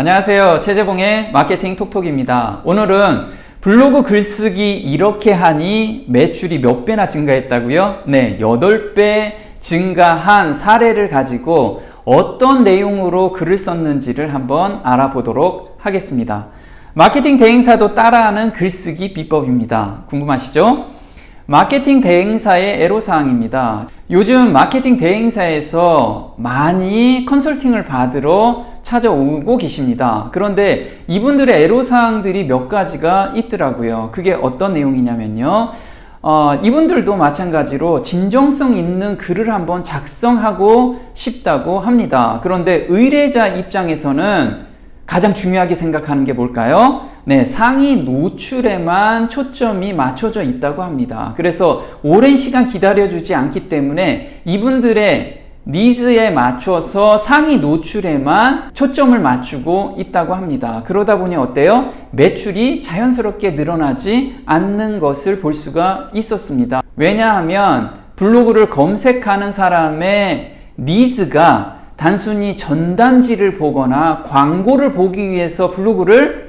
안녕하세요. 최재봉의 마케팅 톡톡입니다. 오늘은 블로그 글쓰기 이렇게 하니 매출이 몇 배나 증가했다고요? 네, 8배 증가한 사례를 가지고 어떤 내용으로 글을 썼는지를 한번 알아보도록 하겠습니다. 마케팅 대행사도 따라하는 글쓰기 비법입니다. 궁금하시죠? 마케팅 대행사의 애로사항입니다. 요즘 마케팅 대행사에서 많이 컨설팅을 받으러 찾아오고 계십니다. 그런데 이분들의 애로사항들이 몇 가지가 있더라고요. 그게 어떤 내용이냐면요. 이분들도 마찬가지로 진정성 있는 글을 한번 작성하고 싶다고 합니다. 그런데 의뢰자 입장에서는 가장 중요하게 생각하는 게 뭘까요? 네, 상위 노출에만 초점이 맞춰져 있다고 합니다. 그래서 오랜 시간 기다려주지 않기 때문에 이분들의 니즈에 맞춰서 상위 노출에만 초점을 맞추고 있다고 합니다. 그러다 보니 어때요? 매출이 자연스럽게 늘어나지 않는 것을 볼 수가 있었습니다. 왜냐하면 블로그를 검색하는 사람의 니즈가 단순히 전단지를 보거나 광고를 보기 위해서 블로그를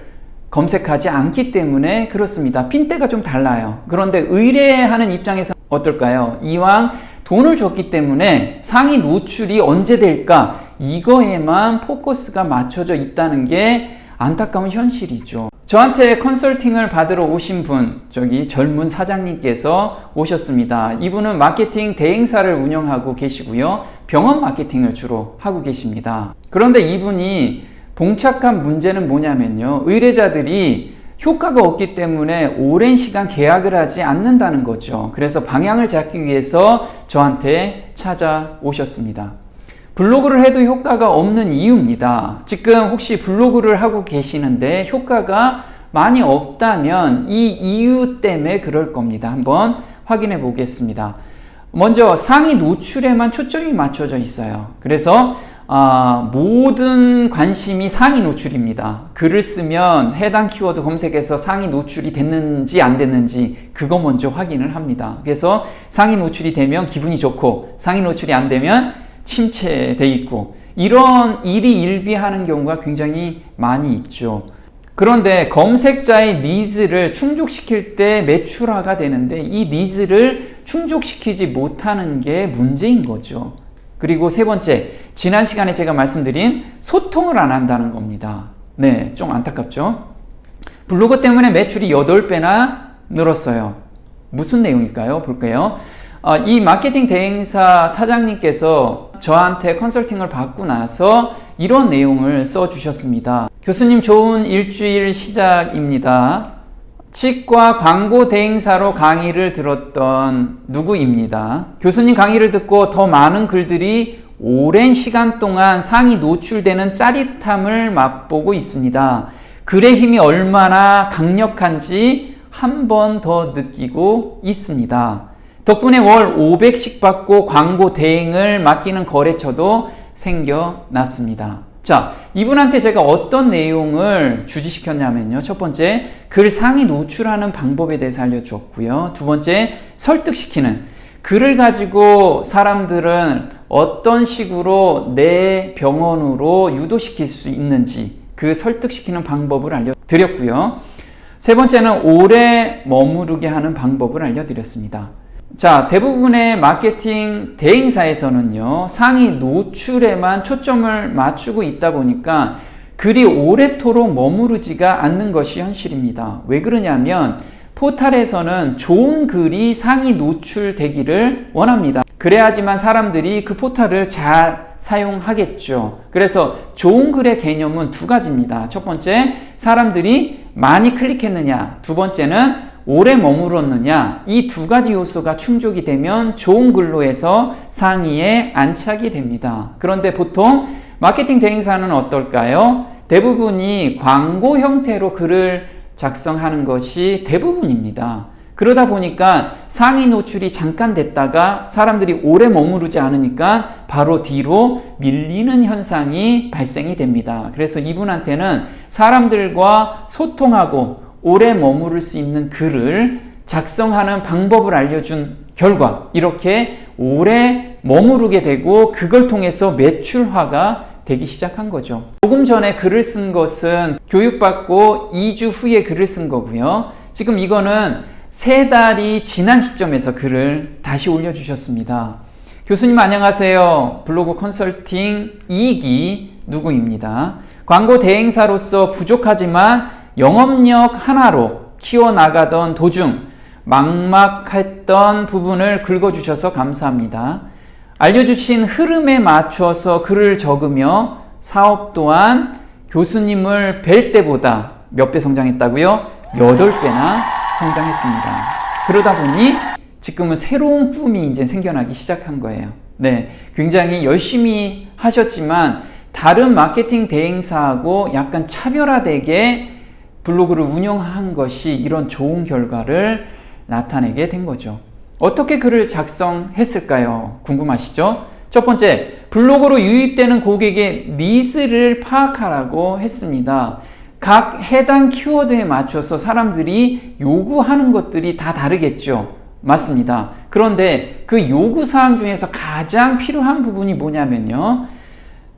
검색하지 않기 때문에 그렇습니다. 핀대가 좀 달라요. 그런데 의뢰하는 입장에서 어떨까요? 이왕 돈을 줬기 때문에 상위 노출이 언제 될까? 이거에만 포커스가 맞춰져 있다는 게 안타까운 현실이죠. 저한테 컨설팅을 받으러 오신 분, 젊은 사장님께서 오셨습니다. 이분은 마케팅 대행사를 운영하고 계시고요. 병원 마케팅을 주로 하고 계십니다. 그런데 이분이 봉착한 문제는 뭐냐면요. 의뢰자들이 효과가 없기 때문에 오랜 시간 계약을 하지 않는다는 거죠. 그래서 방향을 잡기 위해서 저한테 찾아오셨습니다. 블로그를 해도 효과가 없는 이유입니다. 지금 혹시 블로그를 하고 계시는데 효과가 많이 없다면 이 이유 때문에 그럴 겁니다. 한번 확인해 보겠습니다. 먼저 상위 노출에만 초점이 맞춰져 있어요. 그래서 모든 관심이 상위 노출입니다. 글을 쓰면 해당 키워드 검색에서 상위 노출이 됐는지 안 됐는지 그거 먼저 확인을 합니다. 그래서 상위 노출이 되면 기분이 좋고 상위 노출이 안 되면 침체돼 있고 이런 일이 일비하는 경우가 굉장히 많이 있죠. 그런데 검색자의 니즈를 충족시킬 때 매출화가 되는데 이 니즈를 충족시키지 못하는 게 문제인 거죠. 그리고 세 번째, 지난 시간에 제가 말씀드린 소통을 안 한다는 겁니다. 네, 좀 안타깝죠? 블로그 때문에 매출이 8배나 늘었어요. 무슨 내용일까요? 볼게요. 이 마케팅 대행사 사장님께서 저한테 컨설팅을 받고 나서 이런 내용을 써주셨습니다. 교수님, 좋은 일주일 시작입니다. 치과 광고 대행사로 강의를 들었던 누구입니다. 교수님 강의를 듣고 더 많은 글들이 오랜 시간 동안 상위 노출되는 짜릿함을 맛보고 있습니다. 글의 힘이 얼마나 강력한지 한 번 더 느끼고 있습니다. 덕분에 월 500씩 받고 광고 대행을 맡기는 거래처도 생겨났습니다. 자, 이분한테 제가 어떤 내용을 주지시켰냐면요. 첫 번째, 글 상위 노출하는 방법에 대해서 알려주었고요. 두 번째, 설득시키는. 글을 가지고 사람들은 어떤 식으로 내 병원으로 유도시킬 수 있는지 그 설득시키는 방법을 알려드렸고요. 세 번째는 오래 머무르게 하는 방법을 알려드렸습니다. 자, 대부분의 마케팅 대행사에서는요, 상위 노출에만 초점을 맞추고 있다 보니까 글이 오래도록 머무르지가 않는 것이 현실입니다. 왜 그러냐면 포털에서는 좋은 글이 상위 노출되기를 원합니다. 그래야지만 사람들이 그 포털을 잘 사용하겠죠. 그래서 좋은 글의 개념은 두 가지입니다. 첫 번째, 사람들이 많이 클릭했느냐. 두 번째는 오래 머물렀느냐. 이 두 가지 요소가 충족이 되면 좋은 글로 해서 상위에 안착이 됩니다. 그런데 보통 마케팅 대행사는 어떨까요? 대부분이 광고 형태로 글을 작성하는 것이 대부분입니다. 그러다 보니까 상위 노출이 잠깐 됐다가 사람들이 오래 머무르지 않으니까 바로 뒤로 밀리는 현상이 발생이 됩니다. 그래서 이분한테는 사람들과 소통하고 오래 머무를 수 있는 글을 작성하는 방법을 알려준 결과 이렇게 오래 머무르게 되고 그걸 통해서 매출화가 되기 시작한 거죠. 조금 전에 글을 쓴 것은 교육받고 2주 후에 글을 쓴 거고요. 지금 이거는 3달이 지난 시점에서 글을 다시 올려주셨습니다. 교수님 안녕하세요. 블로그 컨설팅 2기 누구입니다. 광고 대행사로서 부족하지만 영업력 하나로 키워나가던 도중 막막했던 부분을 긁어주셔서 감사합니다. 알려주신 흐름에 맞춰서 글을 적으며 사업 또한 교수님을 뵐 때보다 몇 배 성장했다고요? 8배나 성장했습니다. 그러다 보니 지금은 새로운 꿈이 이제 생겨나기 시작한 거예요. 네, 굉장히 열심히 하셨지만 다른 마케팅 대행사하고 약간 차별화되게 블로그를 운영한 것이 이런 좋은 결과를 나타내게 된 거죠. 어떻게 글을 작성했을까요? 궁금하시죠? 첫 번째, 블로그로 유입되는 고객의 니즈를 파악하라고 했습니다. 각 해당 키워드에 맞춰서 사람들이 요구하는 것들이 다 다르겠죠. 맞습니다. 그런데 그 요구사항 중에서 가장 필요한 부분이 뭐냐면요.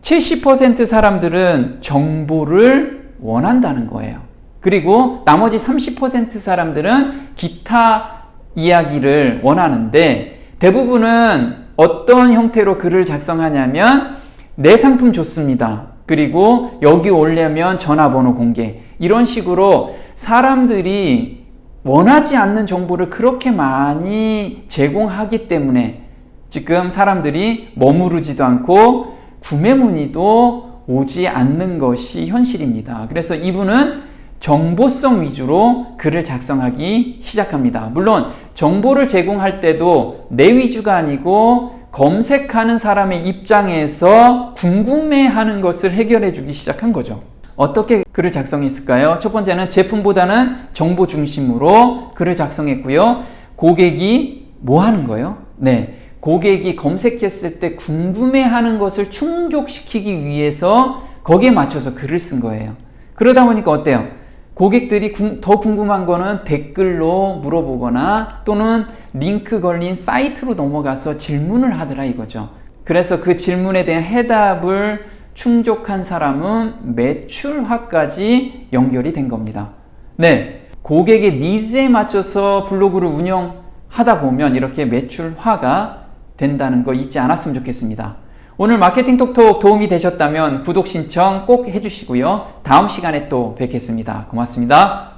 70% 사람들은 정보를 원한다는 거예요. 그리고 나머지 30% 사람들은 기타 이야기를 원하는데 대부분은 어떤 형태로 글을 작성하냐면 내 상품 좋습니다. 그리고 여기 오려면 전화번호 공개. 이런 식으로 사람들이 원하지 않는 정보를 그렇게 많이 제공하기 때문에 지금 사람들이 머무르지도 않고 구매 문의도 오지 않는 것이 현실입니다. 그래서 이분은 정보성 위주로 글을 작성하기 시작합니다. 물론 정보를 제공할 때도 내 위주가 아니고 검색하는 사람의 입장에서 궁금해하는 것을 해결해 주기 시작한 거죠. 어떻게 글을 작성했을까요? 첫 번째는 제품보다는 정보 중심으로 글을 작성했고요. 고객이 뭐 하는 거예요? 네, 고객이 검색했을 때 궁금해하는 것을 충족시키기 위해서 거기에 맞춰서 글을 쓴 거예요. 그러다 보니까 어때요? 고객들이 더 궁금한 거는 댓글로 물어보거나 또는 링크 걸린 사이트로 넘어가서 질문을 하더라 이거죠. 그래서 그 질문에 대한 해답을 충족한 사람은 매출화까지 연결이 된 겁니다. 네, 고객의 니즈에 맞춰서 블로그를 운영하다 보면 이렇게 매출화가 된다는 거 잊지 않았으면 좋겠습니다. 오늘 마케팅 톡톡 도움이 되셨다면 구독 신청 꼭 해주시고요. 다음 시간에 또 뵙겠습니다. 고맙습니다.